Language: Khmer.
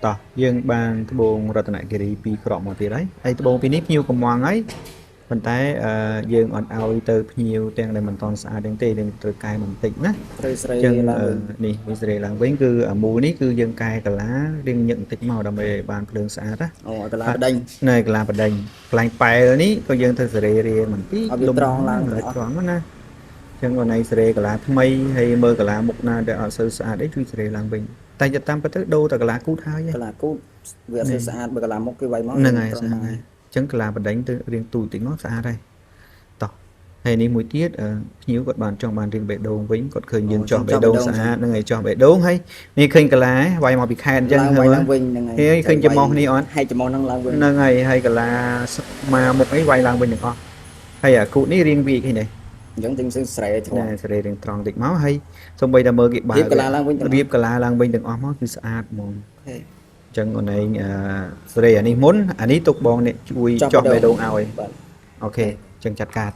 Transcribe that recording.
តោះយើងបានត្បូងរតនគិរី2គ្រាប់មកទៀតហើយហើយត្បូងពីនេះភ្ញៀវកំងហើយប៉ុន្តែយើងអត់ឲ្យទៅភ្ញៀវទាំងដែលមិនតន់ស្អាតទាំងទេយើងត្រូវកែបន្តិចណាត្រូវស្រី ចឹង ឡើងវិញ នេះវាស្រីឡើងវិញគឺមូលនេះគឺយើងកែកាឡារៀងញឹកបន្តិចមកដើម្បីឲ្យបានភ្លើងស្អាតណា អូកន្លះបដិញ ណែកាឡាបដិញកន្លែងប៉ែលនេះក៏យើងធ្វើសេរីរៀងបន្តិច ឲ្យវាត្រង់ឡើង ត្រង់ណាចឹងអូនឯងសេរីកាឡាថ្មីហើយមើលកាឡាមុខណាដែលអត់សូវស្អាតអីជួយសេរីឡើងវិញតែទៅតាមពិតទៅដូរតែកាឡាគូតហើយក ន្លះគូតវាអត់ស្អាតបើកន្លះមុខគេវាយមក ហ្នឹងហើយស្អាតហើយចឹងកាឡាបដិញទៅរៀងទូចតិចមកស្អាតហើយតោះហើយនេះមួយទៀតភ្ញៀវគាត់បានចង់បានរៀងបេះដូងវិញគាត់ឃើញយើងចង់បេះដូងស្អាតហ្នឹងហើយចង់បេះដូងហើយនេះឃើញកាឡាវាយមកពីខេតអញ្ចឹង ឡើងវិញហ្នឹងហើយ ហើយឃើញចំោះនេះអត់ ហើយចំោះហ្នឹងឡើងវិញ ហ្នឹងហើយកាឡាមកមុខអីវាយឡើងវិញទាំងអស់ហើយអាគូតនេះរៀងវាឃើញទេ អញ្ចឹងទាំងស្រីធំ ណែសេរីរៀងត្រង់តិចមកហើយសូម្បីតែមើលគេបើ រៀបកាឡាឡើងវិញ រៀបកាឡាឡើងវិញទាំងអស់មកគឺស្អាតហ្មង ហេ អញ្ចឹងអូនឯងសេរីអានេះមុនអានេះទុកបងនេះជួយចោះបេះដូងឲ្យ បាទ អូខេអញ្ចឹងចាត់ការតោះ